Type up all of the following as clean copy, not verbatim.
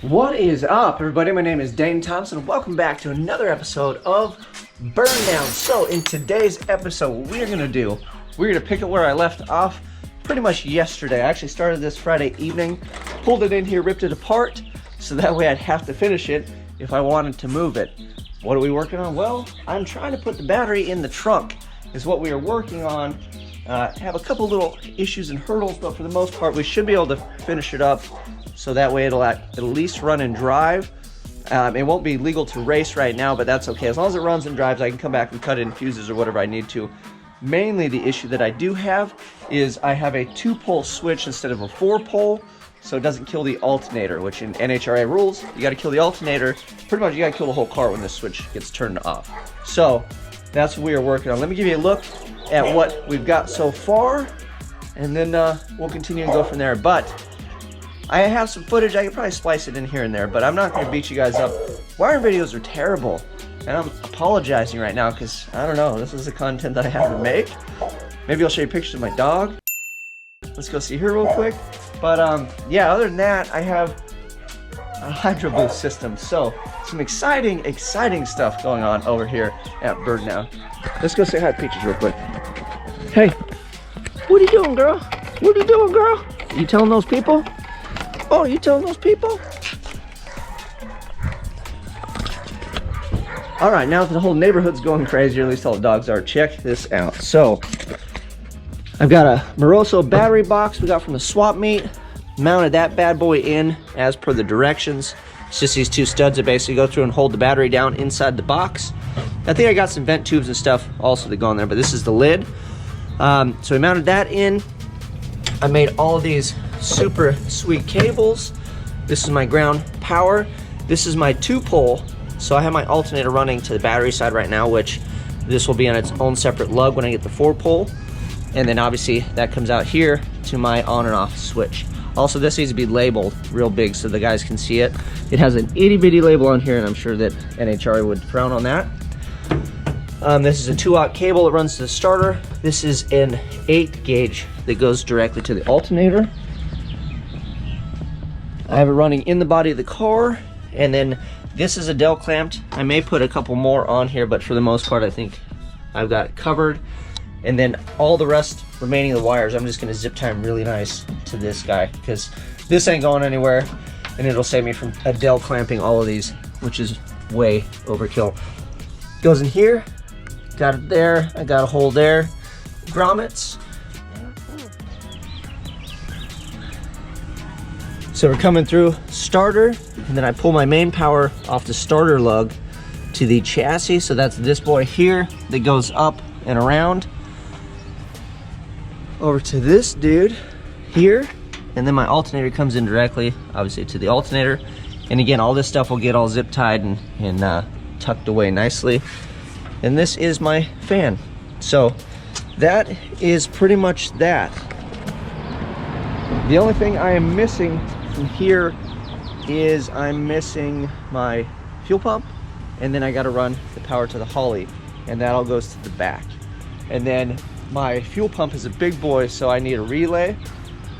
What is up, everybody? My name is Dane Thompson, and welcome back to another episode of BurnDown. So, in today's episode, what we're gonna pick it where I left off pretty much yesterday. I actually started this Friday evening, pulled it in here, ripped it apart, so that way I'd have to finish it if I wanted to move it. What are we working on? Well, I'm trying to put the battery in the trunk, is what we are working on. Have a couple little issues and hurdles, but for the most part, we should be able to finish it up. So that way it'll at least run and drive. It won't be legal to race right now, but that's okay. As long as it runs and drives, I can come back and cut it in fuses or whatever I need to. Mainly the issue that I do have is I have a 2-pole switch instead of a 4-pole, so it doesn't kill the alternator, which in NHRA rules, you gotta kill the alternator. Pretty much you gotta kill the whole car when this switch gets turned off. So that's what we are working on. Let me give you a look at what we've got so far, and then we'll continue and go from there. But I have some footage. I could probably splice it in here and there, but I'm not going to beat you guys up. Wiring videos are terrible, and I'm apologizing right now because, I don't know, this is the content that I have to make. Maybe I'll show you pictures of my dog. Let's go see her real quick. But yeah, other than that, I have a Hydro Boost system. So some exciting stuff going on over here at BurnDown. Let's go say hi to Peaches real quick. Hey, what are you doing, girl? What are you doing, girl? You telling those people? Oh, you telling those people? All right, now that the whole neighborhood's going crazy, or at least all the dogs are, check this out. So, I've got a Moroso battery box we got from the swap meet. Mounted that bad boy in as per the directions. It's just these 2 studs that basically go through and hold the battery down inside the box. I think I got some vent tubes and stuff also that go in there, but this is the lid. So we mounted that in. I made all of these super sweet cables. This is my ground power. This is my 2-pole. So I have my alternator running to the battery side right now, which this will be on its own separate lug when I get the 4-pole. And then obviously that comes out here to my on and off switch. Also, this needs to be labeled real big so the guys can see it. It has an itty bitty label on here, and I'm sure that NHRA would frown on that. This is a 2-aught cable that runs to the starter. This is an 8 gauge that goes directly to the alternator. I have it running in the body of the car, and then this is a Dell clamped. I may put a couple more on here, but for the most part, I think I've got it covered. And then all the rest remaining of the wires, I'm just gonna zip tie them really nice to this guy, because this ain't going anywhere, and it'll save me from a Dell clamping all of these, which is way overkill. Goes in here, got it there, I got a hole there, grommets. So we're coming through starter, and then I pull my main power off the starter lug to the chassis. So that's this boy here that goes up and around over to this dude here. And then my alternator comes in directly, obviously, to the alternator. And again, all this stuff will get all zip tied and tucked away nicely. And this is my fan. So that is pretty much that. The only thing I am missing from here is I'm missing my fuel pump, and then I got to run the power to the Holly, and that all goes to the back. And then my fuel pump is a big boy, so I need a relay.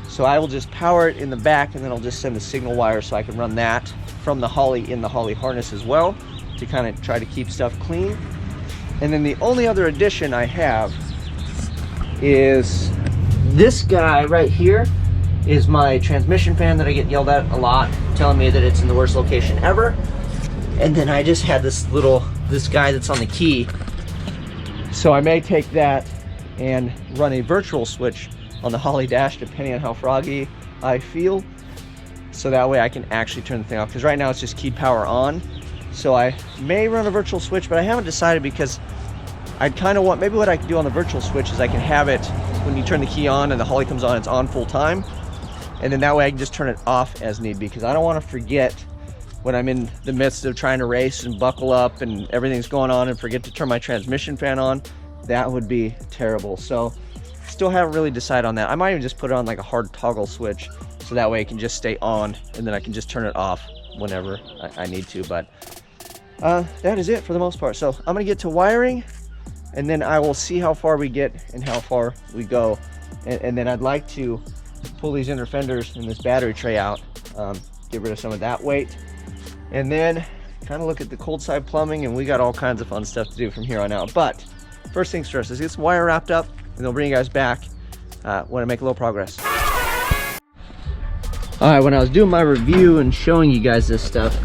So I will just power it in the back, and then I'll just send the signal wire so I can run that from the Holly in the Holly harness as well, to kind of try to keep stuff clean. And then the only other addition I have is this guy right here. Is my transmission fan that I get yelled at a lot, telling me that it's in the worst location ever. And then I just had this guy that's on the key. So I may take that and run a virtual switch on the Holly dash, depending on how froggy I feel. So that way I can actually turn the thing off, because right now it's just keyed power on. So I may run a virtual switch, but I haven't decided, because I kind of want, maybe what I can do on the virtual switch is I can have it, when you turn the key on and the Holly comes on, it's on full time. And then that way I can just turn it off as need be, because I don't want to forget when I'm in the midst of trying to race and buckle up and everything's going on and forget to turn my transmission fan on. That would be terrible. So still haven't really decided on that. I might even just put it on like a hard toggle switch, so that way it can just stay on, and then I can just turn it off whenever I need to. But that is it for the most part. So I'm gonna get to wiring, and then I will see how far we get and how far we go. And then I'd like to pull these inner fenders and this battery tray out get rid of some of that weight. And then kind of look at the cold side plumbing, and we got all kinds of fun stuff to do from here on out. But first things first, let's get some wire wrapped up, and they'll bring you guys back when I make a little progress. All right, when I was doing my review and showing you guys this stuff,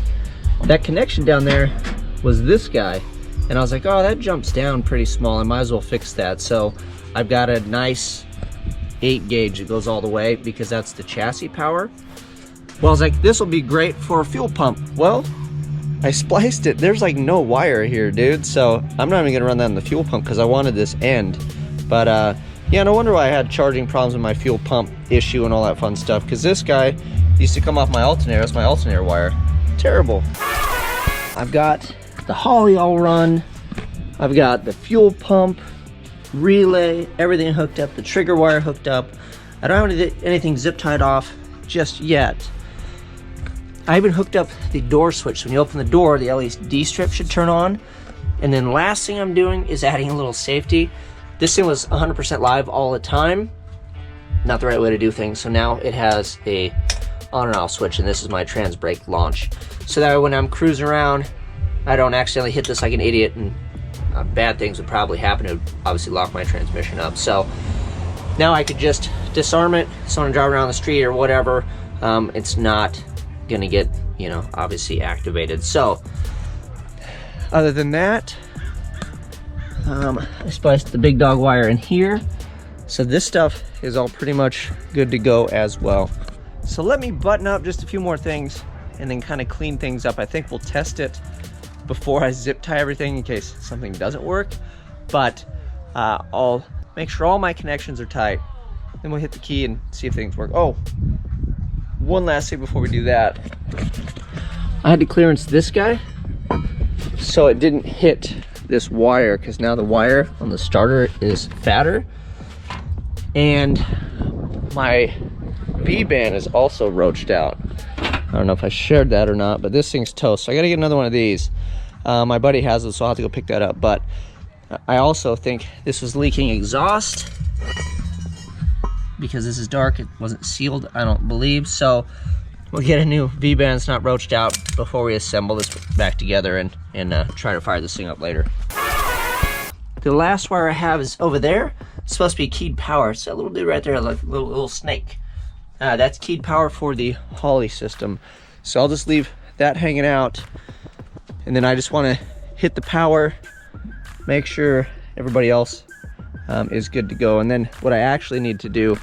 that connection down there was this guy. And I was like, oh, that jumps down pretty small. I might as well fix that. So I've got a nice 8 gauge that goes all the way because that's the chassis power. Well, I was like, this will be great for a fuel pump. Well, I spliced it. There's like no wire here, dude. So I'm not even gonna run that in the fuel pump because I wanted this end. But yeah, no wonder why I had charging problems with my fuel pump issue and all that fun stuff, because this guy used to come off my alternator. That's my alternator wire. Terrible. I've got the Holly all run. I've got the fuel pump, relay, everything hooked up, the trigger wire hooked up. I don't have anything zip tied off just yet. I even hooked up the door switch. So when you open the door, the LED strip should turn on. And then last thing I'm doing is adding a little safety. This thing was 100% live all the time. Not the right way to do things. So now it has a on and off switch, and this is my trans brake launch. So that way when I'm cruising around, I don't accidentally hit this like an idiot, and bad things would probably happen. It would obviously lock my transmission up. So now I could just disarm it. So when I'm driving around the street or whatever, it's not gonna get, you know, obviously activated. So other than that, I spliced the big dog wire in here. So this stuff is all pretty much good to go as well. So let me button up just a few more things and then kind of clean things up. I think we'll test it before I zip tie everything in case something doesn't work. But I'll make sure all my connections are tight. Then we'll hit the key and see if things work. Oh, one last thing before we do that. I had to clearance this guy so it didn't hit this wire, because now the wire on the starter is fatter. And my V-band is also roached out. I don't know if I shared that or not, but this thing's toast. So I gotta get another one of these. My buddy has it, so I'll have to go pick that up. But I also think this was leaking exhaust because this is dark. It wasn't sealed, I don't believe. So we'll get a new V-band that's not roached out before we assemble this back together and try to fire this thing up later. The last wire I have is over there. It's supposed to be keyed power. It's that little dude right there, like a little snake. That's keyed power for the Holly system. So I'll just leave that hanging out. And then I just want to hit the power, make sure everybody else is good to go. And then what I actually need to do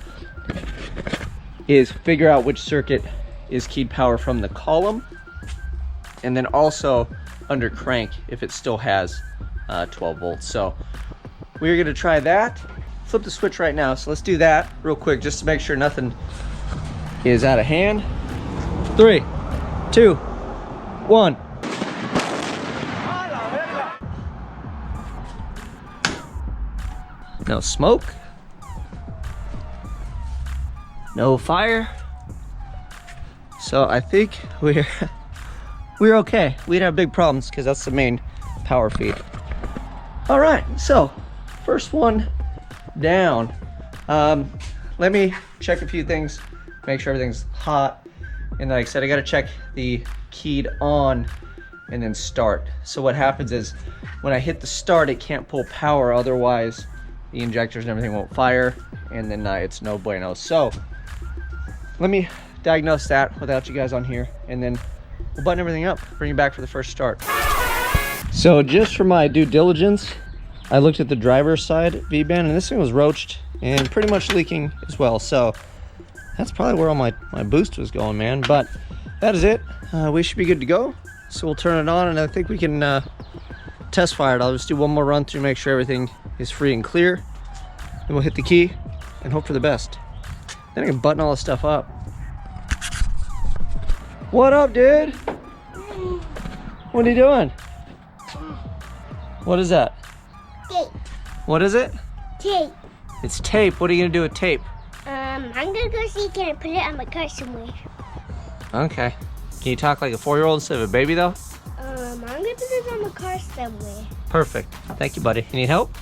is figure out which circuit is keyed power from the column, and then also under crank if it still has 12 volts. So we're gonna try that. Flip the switch right now. So let's do that real quick just to make sure nothing is out of hand. 3, 2, 1. No smoke, no fire. So I think we're okay. We'd have big problems because that's the main power feed. All right, so first one down. Let me check a few things, make sure everything's hot. And like I said, I gotta check the keyed on and then start. So what happens is when I hit the start, it can't pull power, otherwise the injectors and everything won't fire, and then it's no bueno. So let me diagnose that without you guys on here, and then we'll button everything up, bring you back for the first start. So just for my due diligence, I looked at the driver's side V-band, and this thing was roached and pretty much leaking as well. So that's probably where all my boost was going, man. But that is it. We should be good to go. So we'll turn it on, and I think we can test fire it. I'll just do one more run through, make sure everything is free and clear. Then we'll hit the key and hope for the best. Then I can button all this stuff up. What up, dude? What are you doing? What is that? Tape. What is it? Tape. It's tape. What are you gonna do with tape? I'm gonna go see, can I put it on my car somewhere? Okay. Can you talk like a 4-year-old instead of a baby though? I'm gonna put this on my car somewhere. Perfect. Thank you, buddy. You need help?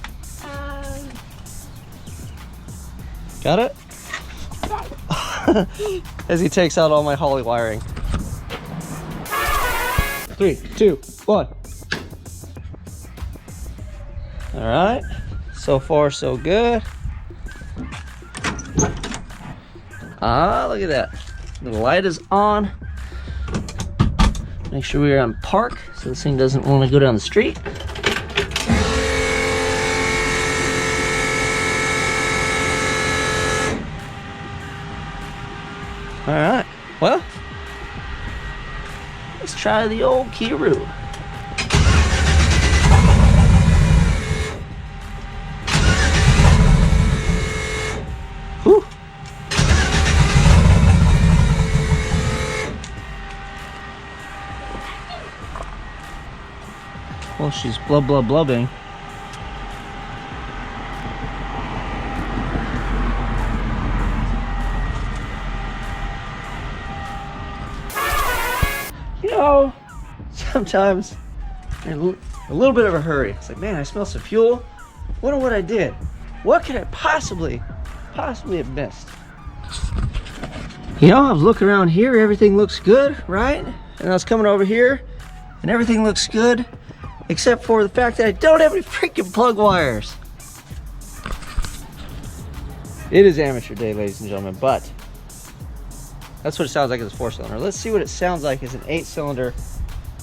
Got it? As he takes out all my Holly wiring. 3, 2, 1. All right, so far so good. Ah, look at that. The light is on. Make sure we're on park so this thing doesn't want to go down the street. All right, well, let's try the old Kiru. Whew. Well, she's blubbing. You know, sometimes you're in a little bit of a hurry. It's like, man, I smell some fuel. Wonder what I did. What could I possibly have missed? You know, I was looking around here, everything looks good, right? And I was coming over here, and everything looks good, except for the fact that I don't have any freaking plug wires. It is amateur day, ladies and gentlemen, but that's what it sounds like as a 4-cylinder. Let's see what it sounds like as an 8-cylinder.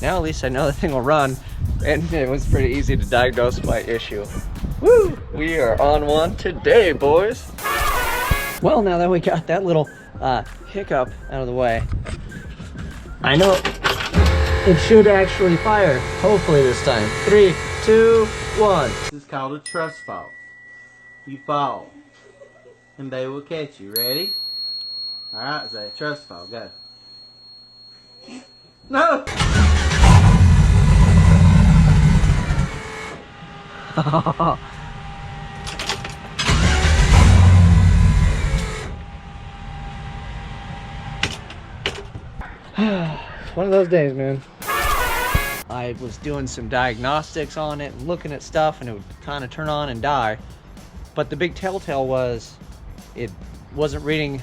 Now at least I know the thing will run, and it was pretty easy to diagnose my issue. Woo! We are on one today, boys. Well, now that we got that little hiccup out of the way, I know it should actually fire, hopefully this time. 3, 2, 1. This is called a trust fall. You fall, and they will catch you. Ready? Alright, Zay, trust fall, go. No! One of those days, man. I was doing some diagnostics on it and looking at stuff, and it would kind of turn on and die. But the big telltale was it wasn't reading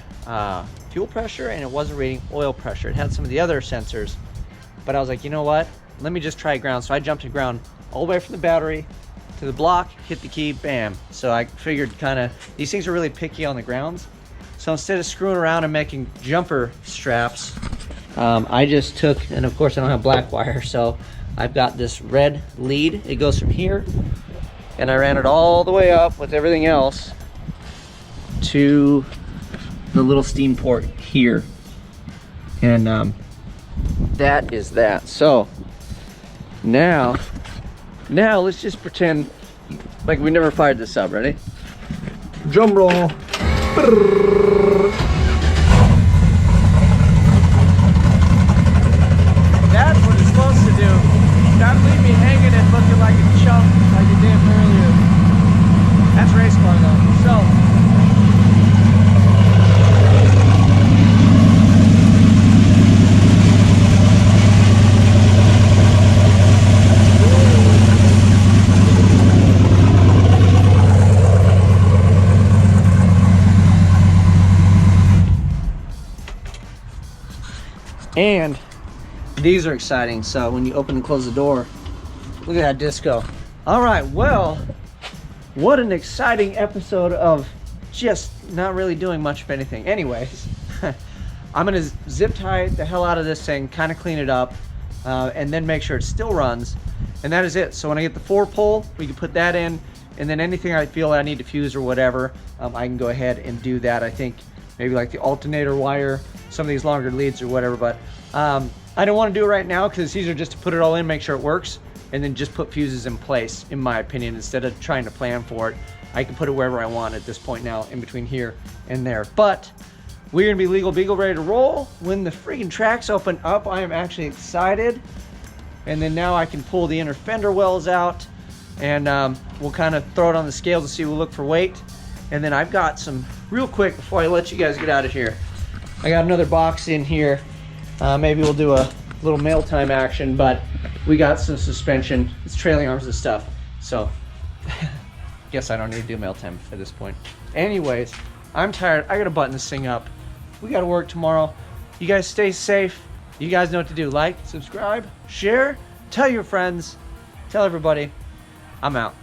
fuel pressure, and it wasn't reading oil pressure. It had some of the other sensors, but I was like, you know what? Let me just try ground. So I jumped to ground all the way from the battery to the block, hit the key, bam. So I figured kind of, these things are really picky on the grounds. So instead of screwing around and making jumper straps, I just took, and of course I don't have black wire, so I've got this red lead. It goes from here, and I ran it all the way up with everything else to the little steam port here. And that is that. So now let's just pretend like we never fired this up. Ready? Drum roll. That's what it's supposed to do. Not leave me hanging and looking like a chump like it did earlier. That's race car though. So and these are exciting. So when you open and close the door, look at that disco. All right, well, what an exciting episode of just not really doing much of anything. Anyways, I'm gonna zip tie the hell out of this thing, kind of clean it up, and then make sure it still runs. And that is it. So when I get the 4-pole, we can put that in, and then anything I feel I need to fuse or whatever, I can go ahead and do that. I think maybe like the alternator wire, some of these longer leads or whatever, but I don't want to do it right now because it's easier just to put it all in, make sure it works, and then just put fuses in place, in my opinion, instead of trying to plan for it. I can put it wherever I want at this point now, in between here and there. But we're gonna be legal beagle ready to roll when the freaking tracks open up. I am actually excited. And then now I can pull the inner fender wells out, and we'll kind of throw it on the scales and see, we'll look for weight. And then I've got some, real quick before I let you guys get out of here, I got another box in here. Maybe we'll do a little mail time action, but we got some suspension. It's trailing arms and stuff. So guess I don't need to do mail time at this point. Anyways, I'm tired. I gotta button this thing up. We gotta work tomorrow. You guys stay safe. You guys know what to do. Like, subscribe, share, tell your friends, tell everybody. I'm out.